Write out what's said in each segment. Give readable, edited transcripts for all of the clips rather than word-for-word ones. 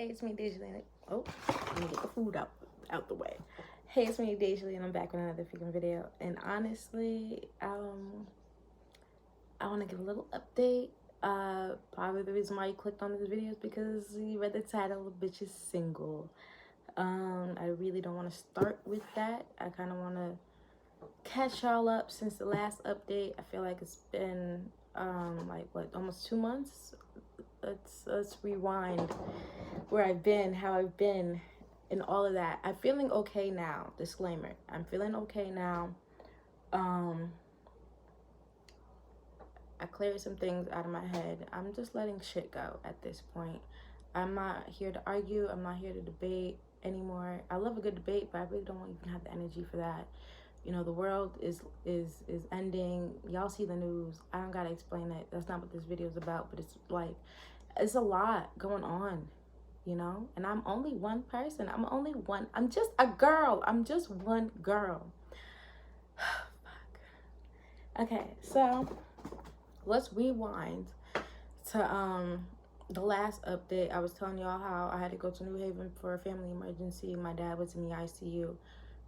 Hey, it's me, Deja. Oh, let me get the food out the way. Hey, it's me, Deja, and I'm back with another freaking video. And honestly, I want to give a little update. Probably the reason why you clicked on this video is because you read the title, "Bitch is Single." I really don't want to start with that. I kind of want to catch y'all up since the last update. I feel like it's been like what, almost 2 months. Let's rewind where I've been, how I've been, and all of that. I'm feeling okay now. Disclaimer: I'm feeling okay now. I cleared some things out of my head. I'm just letting shit go at this point. I'm not here to argue. I'm not here to debate anymore. I love a good debate, but I really don't even have the energy for that. You know, the world is ending. Y'all see the news. I don't gotta explain it. That's not what this video is about. But it's like, it's a lot going on, you know. And I'm only one person. I'm just a girl. I'm just one girl. Fuck. Okay, so let's rewind to the last update. I was telling y'all how I had to go to New Haven for a family emergency. My dad was in the ICU.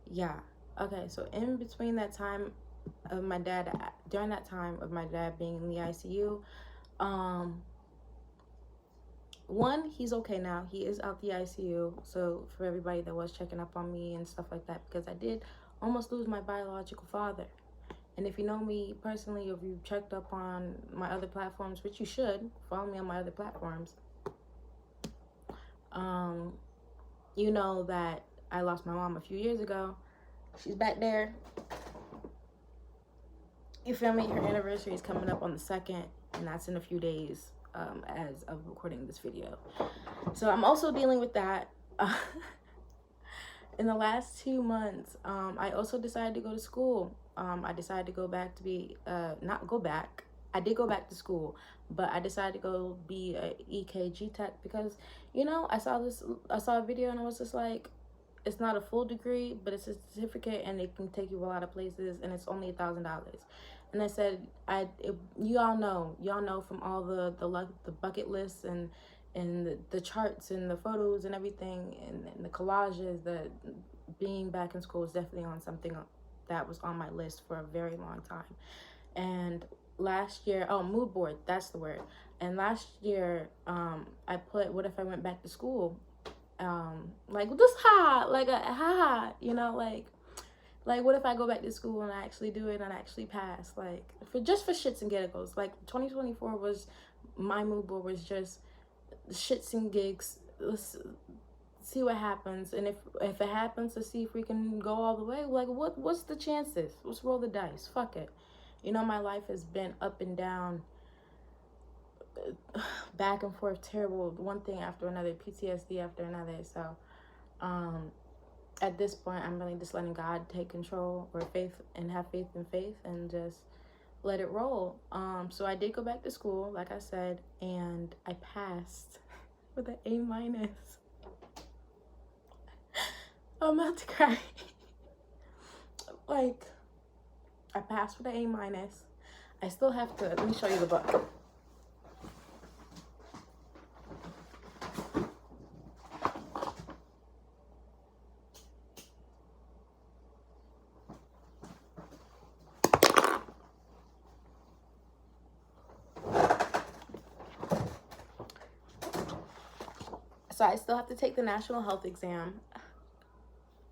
Yeah. Okay, so in between that time of my dad, during that time of my dad being in the ICU, one, he's okay now. He is out the ICU. So for everybody that was checking up on me and stuff like that, because I did almost lose my biological father. And if you know me personally, if you've checked up on my other platforms, which you should, follow me on my other platforms, you know that I lost my mom a few years ago. She's back there. You feel me? Her anniversary is coming up on the 2nd, and that's in a few days as of recording this video. So I'm also dealing with that. In the last 2 months, I also decided to go to school. I decided to go back to be, not go back. I did go back to school, but I decided to go be a EKG tech because, you know, I saw a video and I was just like, it's not a full degree, but it's a certificate and it can take you a lot of places and it's only $1,000. And I said, y'all know from all the bucket lists and the charts and the photos and everything and the collages, that being back in school is definitely on something that was on my list for a very long time. And last year, mood board, that's the word. And last year, I put, what if I went back to school? Like this you know, like what if I go back to school and I actually do it and I actually pass, like for shits and giggles. Like 2024 was, my mood board was just shits and gigs. Let's see what happens, and if it happens, to see if we can go all the way. Like what's the chances? Let's roll the dice. Fuck it. You know, my life has been up and down, back and forth, terrible, one thing after another, PTSD after another. So at this point, I'm really just letting God take control, or have faith in faith, and just let it roll. So I did go back to school, like I said, and I passed with an A-. I'm about to cry. Like, I passed with an A-. I still have to, let me show you the book. So I still have to take the national health exam.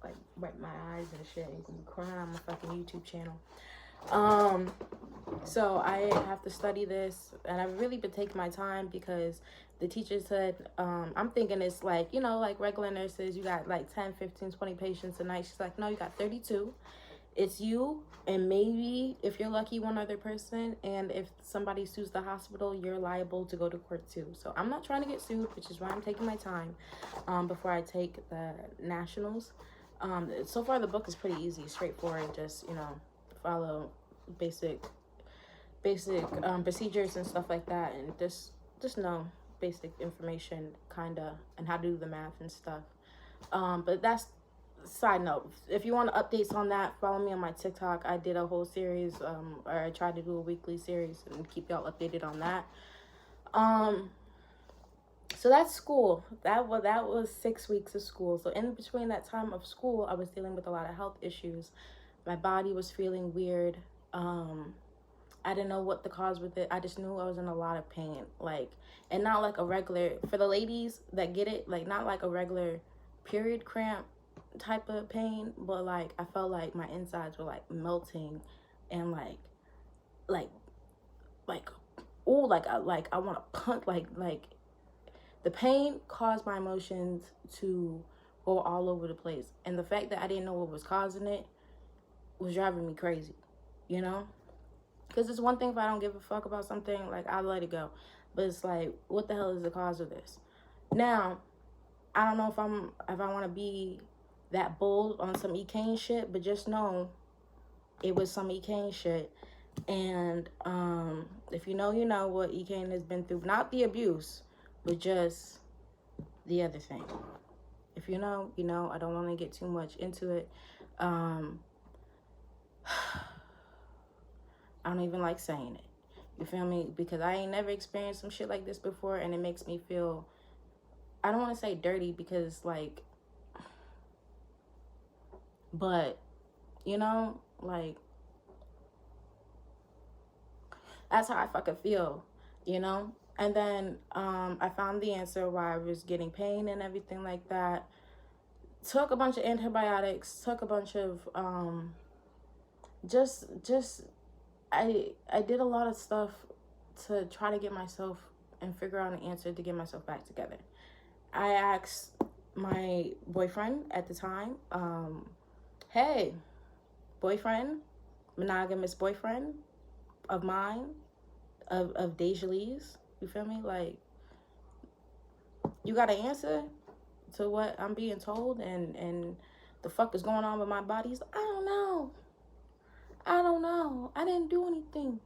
Like, wipe my eyes and shit. You can be crying on my fucking YouTube channel. So I have to study this, and I've really been taking my time because the teacher said, I'm thinking it's like, you know, like regular nurses, you got like 10, 15, 20 patients a night. She's like, no, you got 32. It's you and maybe, if you're lucky, one other person. And if somebody sues the hospital, you're liable to go to court too. So I'm not trying to get sued, which is why I'm taking my time before I take the nationals. So far the book is pretty easy, straightforward. Just, you know, follow basic procedures and stuff like that, and just know basic information, kinda, and how to do the math and stuff. But that's side note. If you want updates on that, follow me on my TikTok. I did a whole series, or I tried to do a weekly series and keep y'all updated on that. So that's school. That was 6 weeks of school. So in between that time of school, I was dealing with a lot of health issues. My body was feeling weird. Um, I didn't know what the cause with it. I just knew I was in a lot of pain, like, and not like a regular, for the ladies that get it, like not like a regular period cramp type of pain, but like I felt like my insides were like melting, and like like oh like I want to punch, like the pain caused my emotions to go all over the place, and the fact that I didn't know what was causing it was driving me crazy, you know. Because it's one thing if I don't give a fuck about something, like, I'll let it go. But it's like, what the hell is the cause of this? Now, I don't know if I want to be that bold on some E. Kane shit, but just know it was some E. Kane shit. And if you know, you know what E. Kane has been through. Not the abuse, but just the other thing. If you know, you know. I don't want to get too much into it. I don't even like saying it. You feel me? Because I ain't never experienced some shit like this before, and it makes me feel, I don't want to say dirty because, like, but, you know, like, that's how I fucking feel, you know? And then I found the answer why I was getting pain and everything like that. Took a bunch of antibiotics, took a bunch of, just I did a lot of stuff to try to get myself and figure out an answer to get myself back together. I asked my boyfriend at the time, hey, boyfriend, monogamous boyfriend of mine, of Dejalee's, you feel me? Like, you got an answer to what I'm being told and the fuck is going on with my body? He's like, I don't know. I didn't do anything.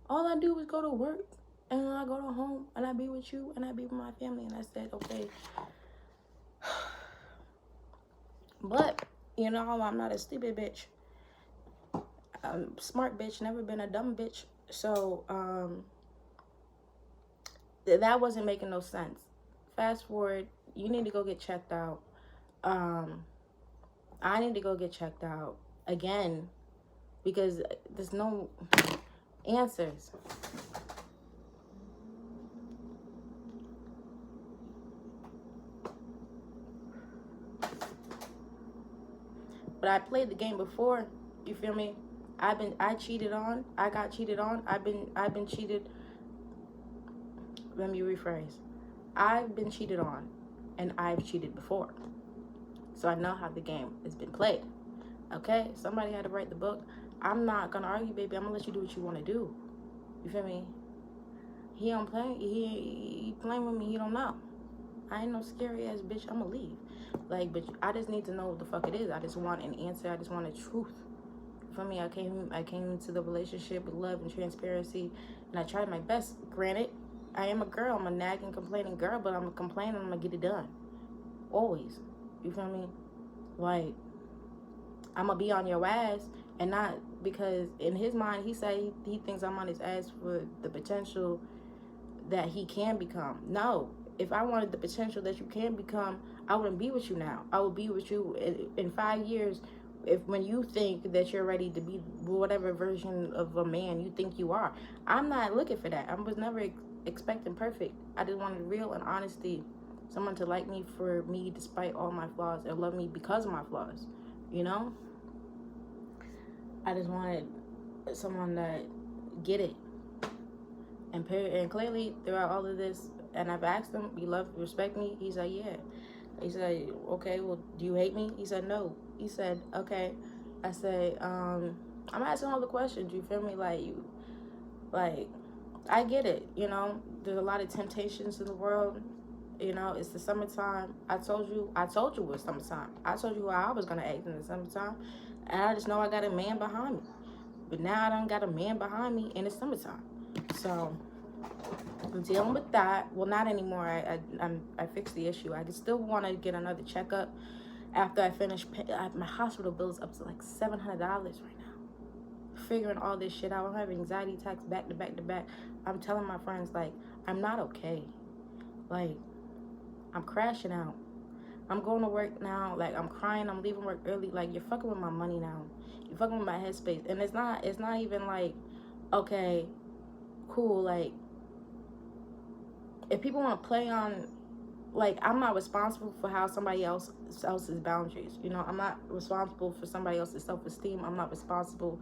All I do is go to work, and I go to home, and I be with you, and I be with my family. And I said, okay. But, you know, I'm not a stupid bitch. I'm a smart bitch, never been a dumb bitch. So, that wasn't making no sense. Fast forward, you need to go get checked out. I need to go get checked out again because there's no answers. But I played the game before, you feel me? I got cheated on, I've been cheated. Let me rephrase. I've been cheated on, and I've cheated before. So I know how the game has been played. Okay? Somebody had to write the book. I'm not gonna argue, baby. I'm gonna let you do what you wanna do. You feel me? He don't play. He playing with me. He don't know. I ain't no scary ass bitch. I'ma leave. Like, but I just need to know what the fuck it is. I just want an answer. I just want a truth. For me, I came into the relationship with love and transparency, and I tried my best. Granted, I am a girl. I'm a nagging, complaining girl, but I'm complaining. I'm gonna get it done. Always. You feel me? Like, I'm gonna be on your ass, and not because in his mind he said he thinks I'm on his ass for the potential that he can become. No, if I wanted the potential that you can become, I wouldn't be with you now. I would be with you in 5 years. If when you think that you're ready to be whatever version of a man you think you are, I'm not looking for that. I was never expecting perfect. I just wanted real and honesty. Someone to like me for me despite all my flaws and love me because of my flaws. You know? I just wanted someone that get it. And clearly throughout all of this, and I've asked him, you love, respect me? He said, yeah. He said, okay, well, do you hate me? He said, no. He said, okay. I said, I'm asking all the questions, you feel me? Like, I get it, you know? There's a lot of temptations in the world. You know, it's the summertime. I told you it was summertime. I told you how I was going to act in the summertime. And I just know I got a man behind me. But now I don't got a man behind me in the summertime. So I'm dealing with that. Well, not anymore. I fixed the issue. I still want to get another checkup after I finish. My hospital bill is up to like $700 right now. Figuring all this shit out. I'm having anxiety attacks back to back to back. I'm telling my friends, like, I'm not okay. Like, I'm crashing out. I'm going to work now. Like, I'm crying. I'm leaving work early. Like, you're fucking with my money now. You're fucking with my headspace. And it's not even like, okay, cool. Like, if people want to play on, like, I'm not responsible for how somebody else's boundaries. You know, I'm not responsible for somebody else's self-esteem. I'm not responsible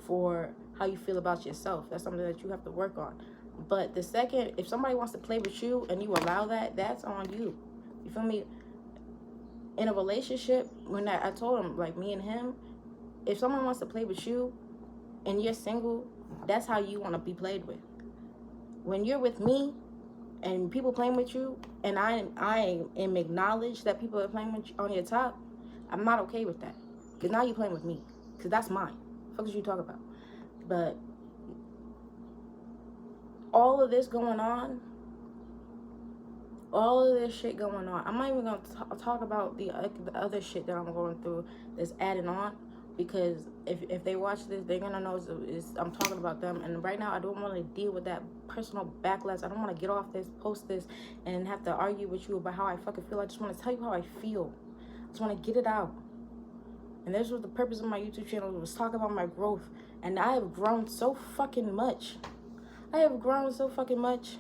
for how you feel about yourself. That's something that you have to work on. But the second, if somebody wants to play with you and you allow that, that's on you. You feel me? In a relationship, when I told him, like, me and him, if someone wants to play with you and you're single, that's how you want to be played with. When you're with me and people playing with you, and I am acknowledged that people are playing with you on your top, I'm not okay with that. Because now you're playing with me. Because that's mine. What the fuck is you talking about? But all of this going on, all of this shit going on, I'm not even going to talk about the other shit that I'm going through that's adding on. Because if they watch this, they're going to know I'm talking about them. And right now, I don't want to deal with that personal backlash. I don't want to get off this, post this, and have to argue with you about how I fucking feel. I just want to tell you how I feel. I just want to get it out. And this was the purpose of my YouTube channel, was talk about my growth. And I have grown so fucking much. I have grown so fucking much.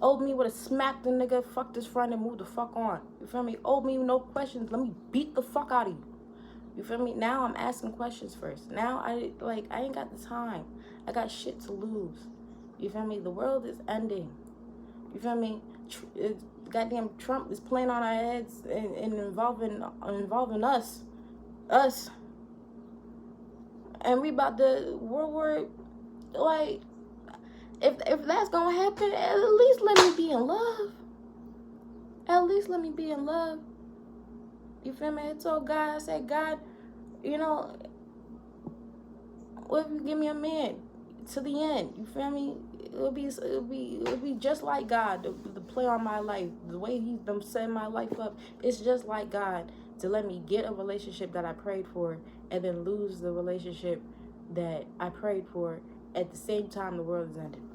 Old me would have smacked the nigga, fucked his friend, and moved the fuck on. You feel me? Old me, no questions. Let me beat the fuck out of you. You feel me? Now I'm asking questions first. Now I ain't got the time. I got shit to lose. You feel me? The world is ending. You feel me? Goddamn Trump is playing on our heads and involving us. And we about to World War, like, if that's gonna happen, at least let me be in love. At least let me be in love. You feel me? I told God, I said, God, you know, what if you give me a man to the end? You feel me? It'll be just like God, the play on my life, the way He's been setting my life up. It's just like God to let me get a relationship that I prayed for and then lose the relationship that I prayed for at the same time the world is ending.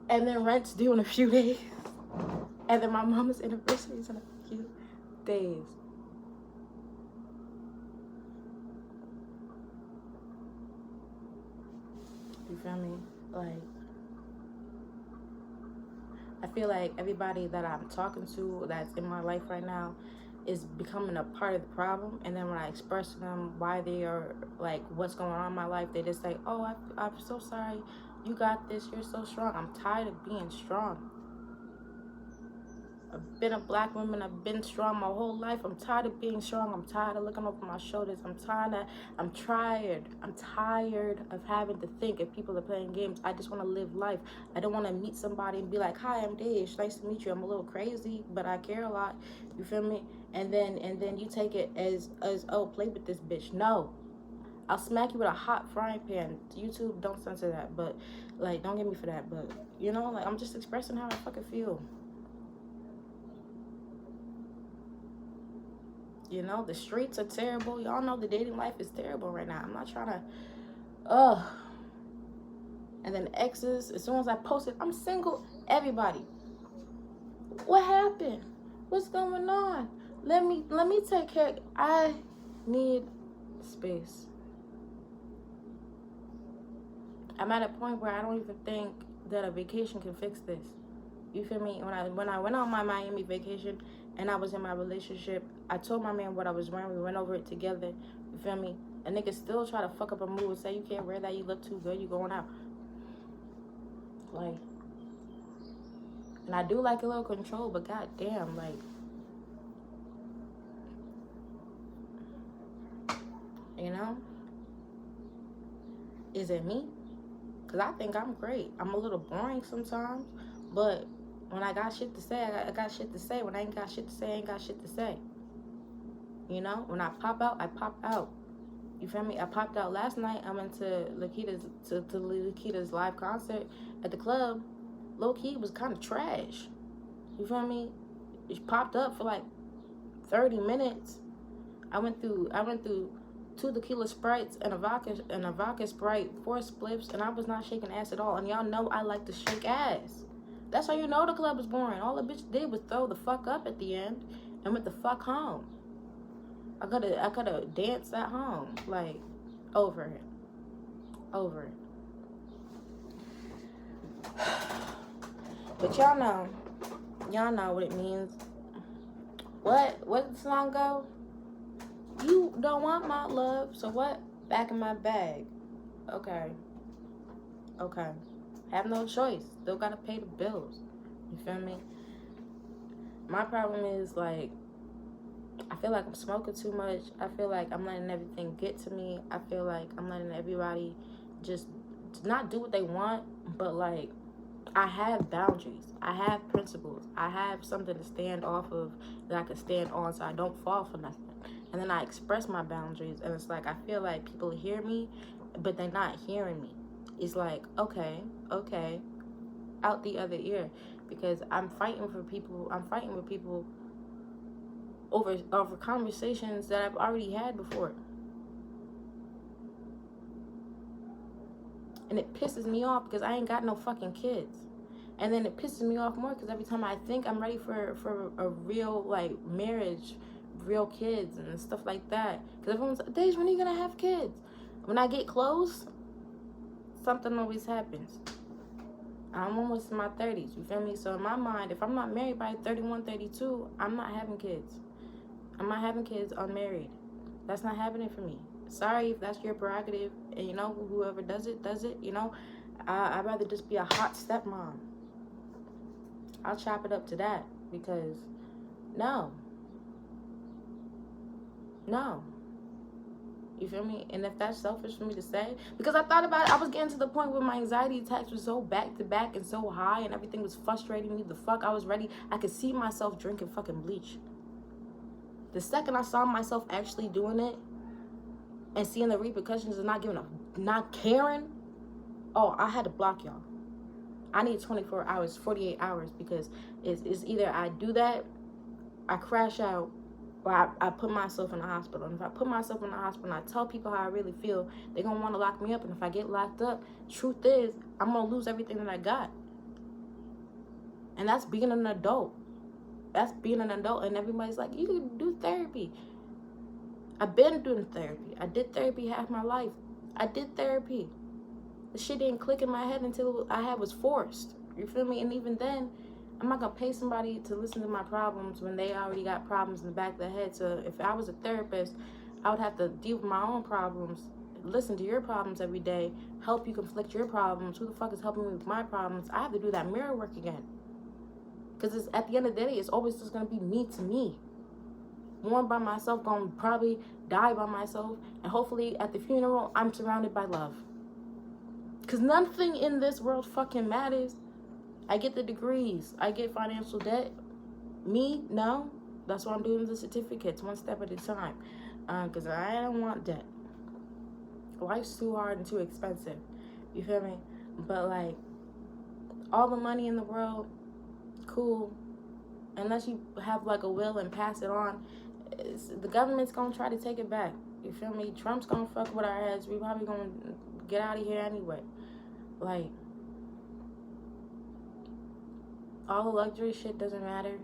And then rent's due in a few days. And then my mama's anniversary is in a few days. You feel me? Like, I feel like everybody that I'm talking to that's in my life right now is becoming a part of the problem. And then when I express to them why they are, like, what's going on in my life, they just say, oh, I'm so sorry. You got this. You're so strong. I'm tired of being strong. I've been a black woman. I've been strong my whole life. I'm tired of being strong. I'm tired of looking over my shoulders. I'm tired of having to think if people are playing games. I just want to live life. I don't want to meet somebody and be like, hi, I'm Dej. Nice to meet you. I'm a little crazy, but I care a lot. You feel me? And then you take it as oh, play with this bitch. No. I'll smack you with a hot frying pan. YouTube, don't censor that. But, like, don't get me for that. But, you know, like, I'm just expressing how I fucking feel. You know, the streets are terrible. Y'all know the dating life is terrible right now. I'm not trying to, And then exes, as soon as I posted, I'm single. Everybody, what happened? What's going on? Let me take care. I need space. I'm at a point where I don't even think that a vacation can fix this. You feel me? When I went on my Miami vacation and I was in my relationship, I told my man what I was wearing. We went over it together. You feel me? A nigga still try to fuck up a mood and say you can't wear that. You look too good. You going out. Like, and I do like a little control, but goddamn, like, you know, is it me? Because I think I'm great. I'm a little boring sometimes, but when I got shit to say, I got shit to say. When I ain't got shit to say, I ain't got shit to say. You know, when I pop out, I pop out. You feel me? I popped out last night. I went to Lakita's live concert at the club. Low key was kind of trash. You feel me? It popped up for like 30 minutes. I went through 2 tequila Sprites and a vodka Sprite, 4 spliffs, and I was not shaking ass at all. And y'all know I like to shake ass. That's how you know the club was boring. All the bitch did was throw the fuck up at the end and went the fuck home. I coulda danced at home. Like, over it. Over it. But y'all know what it means. What did the song go? You don't want my love, so what? Back in my bag. Okay. Have no choice. Still gotta pay the bills. You feel me? My problem is, like, I feel like I'm smoking too much. I feel like I'm letting everything get to me. I feel like I'm letting everybody just not do what they want, but, like, I have boundaries. I have principles. I have something to stand off of that I can stand on so I don't fall for nothing. And then I express my boundaries, and it's like I feel like people hear me, but they're not hearing me. It's like, okay, out the other ear, because I'm fighting with people over conversations that I've already had before. And it pisses me off because I ain't got no fucking kids. And then it pisses me off more because every time I think I'm ready for a real, like, marriage, real kids and stuff like that, because everyone's like, Days, when are you gonna have kids? When I get close, something always happens. I'm almost in my 30s, you feel me? So in my mind, if I'm not married by 31, 32, I'm not having kids. I'm not having kids unmarried. That's not happening for me. Sorry if that's your prerogative, and, you know, whoever does it, you know. I'd rather just be a hot stepmom. I'll chop it up to that, because no. You feel me? And if that's selfish for me to say, because I thought about it, I was getting to the point where my anxiety attacks were so back to back and so high, and everything was frustrating me the fuck. I was ready. I could see myself drinking fucking bleach. The second I saw myself actually doing it and seeing the repercussions of not caring, oh, I had to block y'all. I need 24 hours, 48 hours, because it's either I do that, I crash out, or I put myself in the hospital. And if I put myself in the hospital and I tell people how I really feel, they're going to want to lock me up. And if I get locked up, truth is, I'm going to lose everything that I got. And that's being an adult. And everybody's like, you can do therapy. I've been doing therapy. I did therapy half my life. I did therapy. The shit didn't click in my head until I was forced. You feel me? And even then, I'm not going to pay somebody to listen to my problems when they already got problems in the back of their head. So if I was a therapist, I would have to deal with my own problems, listen to your problems every day, help you conflict your problems. Who the fuck is helping me with my problems? I have to do that mirror work again. Because at the end of the day, it's always just going to be me to me. Born by myself, going to probably die by myself. And hopefully at the funeral, I'm surrounded by love. Because nothing in this world fucking matters. I get the degrees. I get financial debt. Me? No. That's why I'm doing the certificates, one step at a time. Because I don't want debt. Life's too hard and too expensive. You feel me? But, like, all the money in the world, cool. Unless you have, like, a will and pass it on, the government's going to try to take it back. You feel me? Trump's going to fuck with our heads. We probably going to get out of here anyway. Like, all the luxury shit doesn't matter,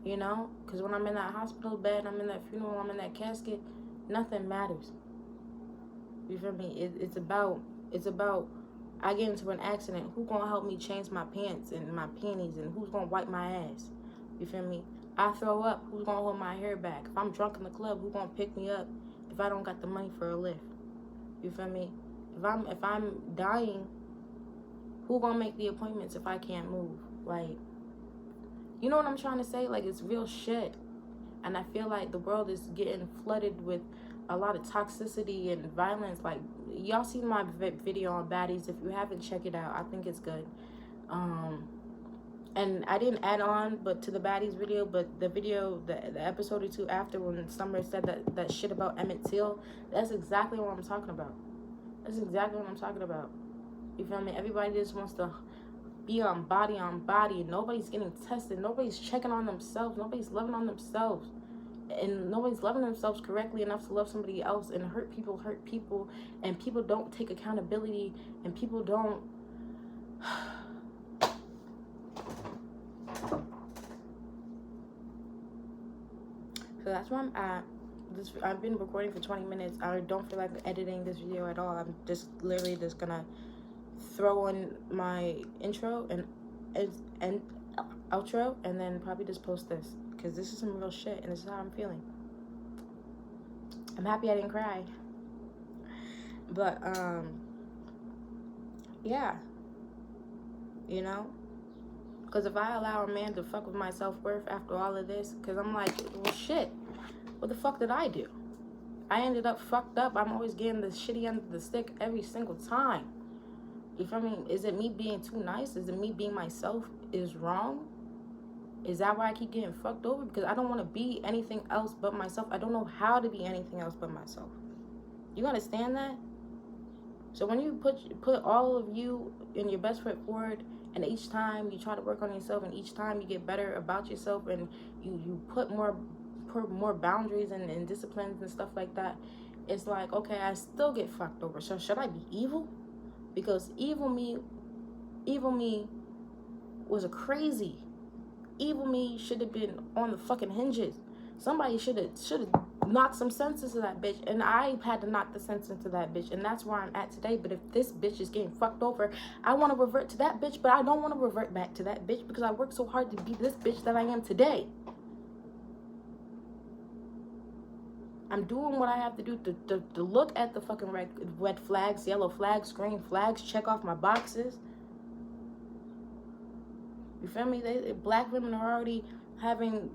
you know? Because when I'm in that hospital bed, I'm in that funeral, I'm in that casket, nothing matters. You feel me? It's about, I get into an accident, who's going to help me change my pants and my panties, and who's going to wipe my ass? You feel me? I throw up, who's going to hold my hair back? If I'm drunk in the club, who's going to pick me up if I don't got the money for a lift? You feel me? If I'm dying, who gonna make the appointments if I can't move? Like, you know what I'm trying to say? Like, it's real shit. And I feel like the world is getting flooded with a lot of toxicity and violence. Like, y'all seen my video on baddies. If you haven't, check it out. I think it's good. And I didn't add on but to the baddies video, but the video, the episode or two after, when Summer said that shit about Emmett Till, that's exactly what I'm talking about. That's exactly what I'm talking about. You feel me? Everybody just wants to be on body. Nobody's getting tested. Nobody's checking on themselves. Nobody's loving on themselves. and nobody's loving themselves correctly enough to love somebody else, and hurt people, and people don't take accountability, and people don't. So that's where I'm at. I've been recording for 20 minutes. I don't feel like editing this video at all. I'm just literally just gonna throw on my intro and outro, and then probably just post this, because this is some real shit, and this is how I'm feeling. I'm happy I didn't cry, but yeah, you know, because if I allow a man to fuck with my self-worth after all of this, because I'm like, well, shit, what the fuck did I do? I ended up fucked up. I'm always getting the shitty end of the stick every single time. You feel me? Is it me being too nice? Is it me being myself is wrong? Is that why I keep getting fucked over? Because I don't want to be anything else but myself. I don't know how to be anything else but myself. You understand that? So when you put all of you and your best foot forward, and each time you try to work on yourself, and each time you get better about yourself, and you put more boundaries and disciplines and stuff like that, it's like, okay, I still get fucked over. So should I be evil? Because evil me was a crazy. Evil me should have been on the fucking hinges. Somebody should have knocked some sense into that bitch, and I had to knock the sense into that bitch, and that's where I'm at today. But if this bitch is getting fucked over, I want to revert to that bitch, but I don't want to revert back to that bitch, because I worked so hard to be this bitch that I am today. I'm doing what I have to do to look at the fucking red flags, yellow flags, green flags, check off my boxes. You feel me? Black women are already having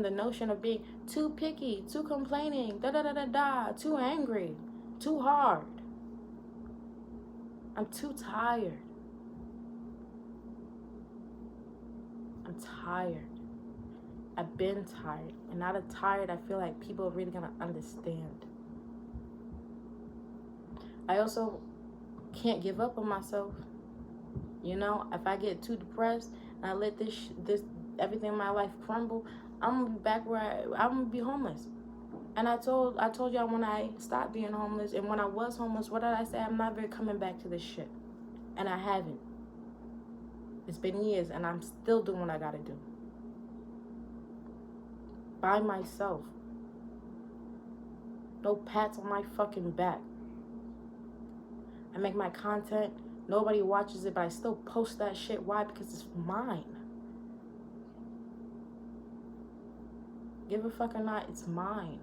the notion of being too picky, too complaining, too angry, too hard. I'm too tired. I'm tired. I've been tired, and out of tired, I feel like people are really gonna understand. I also can't give up on myself. You know, if I get too depressed and I let this everything in my life crumble, I'm gonna be back where I'm gonna be homeless. And I told y'all when I stopped being homeless, and when I was homeless, what did I say? I'm never coming back to this shit, and I haven't. It's been years, and I'm still doing what I gotta do. By myself. No pats on my fucking back. I make my content. Nobody watches it, but I still post that shit. Why? Because it's mine. Give a fuck or not, it's mine.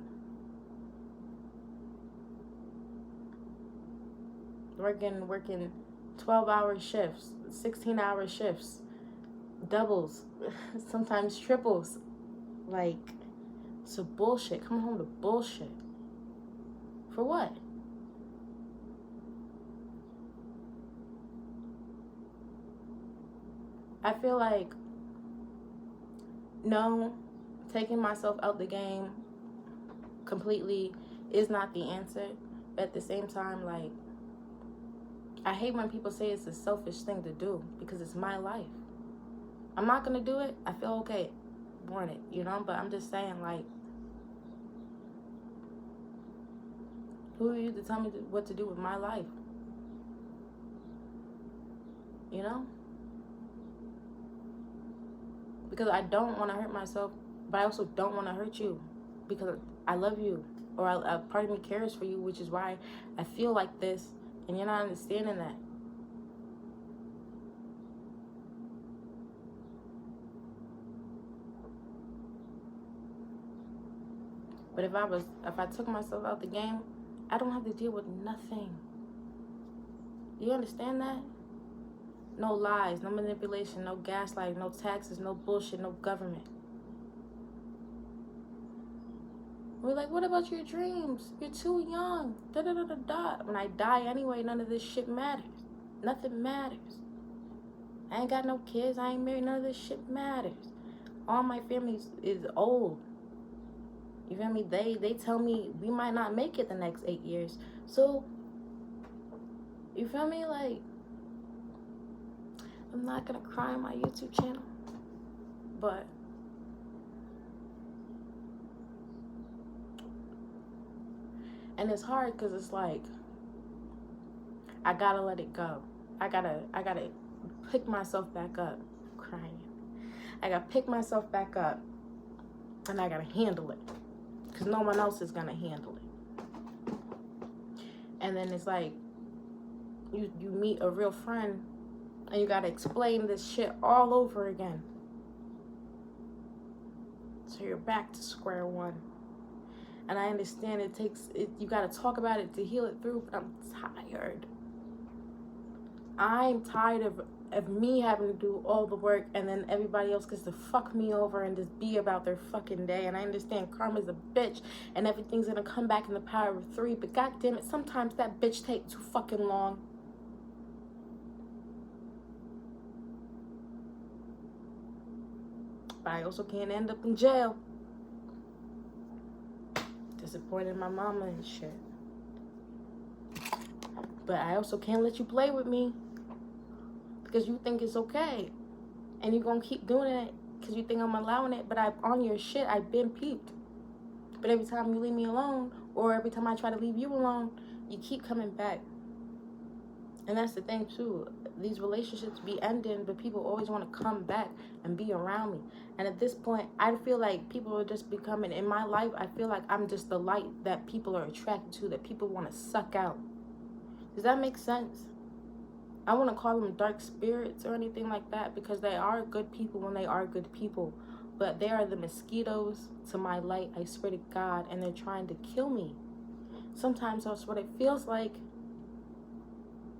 Working 12-hour shifts, 16-hour shifts, doubles, sometimes triples. Like, it's a bullshit. Coming home to bullshit. For what? I feel like, no, taking myself out the game completely is not the answer. But at the same time, like, I hate when people say it's a selfish thing to do, because it's my life. I'm not gonna do it. I feel okay. Want it, you know, but I'm just saying, like, who are you to tell me what to do with my life? You know? Because I don't want to hurt myself, but I also don't want to hurt you, because I love you, or a part of me cares for you, which is why I feel like this, and you're not understanding that. But if I took myself out the game, I don't have to deal with nothing. You understand that? No lies, no manipulation, no gaslighting, no taxes, no bullshit, no government. We're like, what about your dreams? You're too young. When I die anyway, none of this shit matters. Nothing matters. I ain't got no kids. I ain't married. None of this shit matters. All my family is old. You feel me? They tell me we might not make it the next 8 years. So, you feel me? Like, I'm not gonna cry on my YouTube channel, but And it's hard because it's like, I gotta let it go. I gotta pick myself back up. I'm crying. I gotta pick myself back up, and I gotta handle it, because no one else is gonna handle it. And then it's like, you meet a real friend, and you gotta explain this shit all over again. So you're back to square one. And I understand you gotta talk about it to heal it through, but I'm tired. I'm tired of me having to do all the work, and then everybody else gets to fuck me over and just be about their fucking day. And I understand karma's a bitch and everything's gonna come back in the power of 3, but god damn it, sometimes that bitch takes too fucking long. But I also can't end up in jail disappointing my mama and shit. But I also can't let you play with me because you think it's okay, and you're gonna keep doing it because you think I'm allowing it. But I'm on your shit. I've been peeped. But every time you leave me alone, or every time I try to leave you alone, you keep coming back. And that's the thing too. These relationships be ending, but people always want to come back and be around me. And at this point, I feel like people are just becoming, in my life, I feel like I'm just the light that people are attracted to, that people want to suck out. Does that make sense? I want to call them dark spirits or anything like that, because they are good people when they are good people. But they are the mosquitoes to my light, I swear to God, and they're trying to kill me. Sometimes that's what it feels like.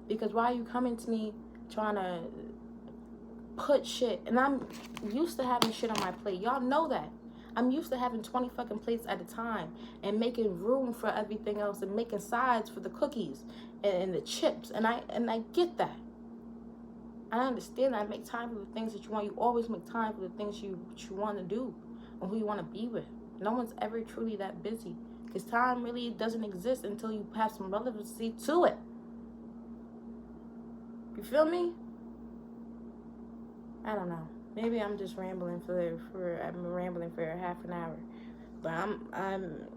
Because why are you coming to me trying to put shit? And I'm used to having shit on my plate. Y'all know that. I'm used to having 20 fucking plates at a time and making room for everything else and making sides for the cookies and the chips. And I get that. I understand that. I make time for the things that you want. You always make time for the things you want to do and who you want to be with. No one's ever truly that busy, because time really doesn't exist until you have some relevancy to it. You feel me? I don't know. Maybe I'm just rambling I'm rambling for half an hour. But I'm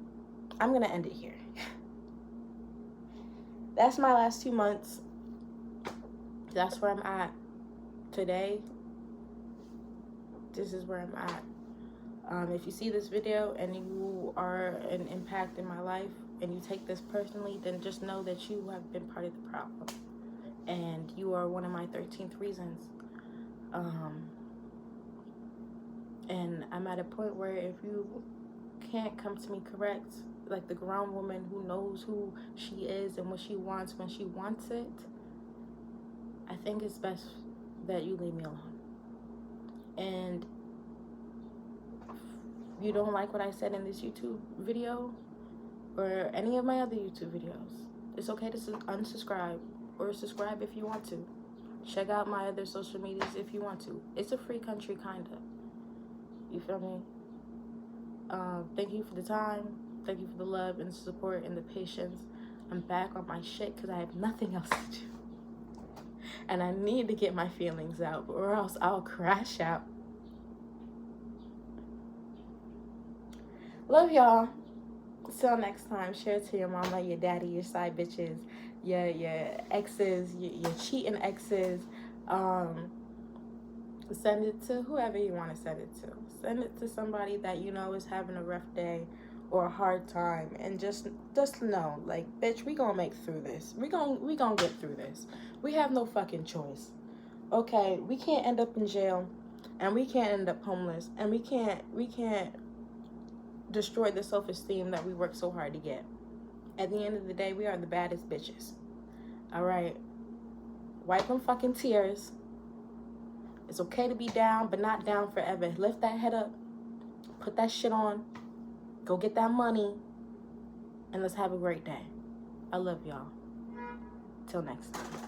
gonna end it here. That's my last 2 months. That's where I'm at today. This is where I'm at. If you see this video and you are an impact in my life and you take this personally, then just know that you have been part of the problem. And you are one of my 13th reasons. And I'm at a point where if you can't come to me correct, like the grown woman who knows who she is and what she wants when she wants it, I think it's best that you leave me alone. And if you don't like what I said in this YouTube video or any of my other YouTube videos, it's okay to unsubscribe or subscribe if you want to. Check out my other social medias if you want to. It's a free country, kinda. You feel me? Thank you for the time. Thank you for the love and the support and the patience. I'm back on my shit because I have nothing else to do. And I need to get my feelings out, or else I'll crash out. Love y'all. Till next time. Share it to your mama, your daddy, your side bitches, your exes, your cheating exes. Send it to whoever you want to send it to. Send it to somebody that you know is having a rough day or a hard time, and just know, like, bitch, we gonna make through this. We gonna get through this. We have no fucking choice. Okay, we can't end up in jail, and we can't end up homeless, and we can't destroy the self-esteem that we work so hard to get. At the end of the day, we are the baddest bitches. All right, wipe them fucking tears. It's okay to be down, but not down forever. Lift that head up, put that shit on, go get that money, and let's have a great day. I love y'all. Till next time.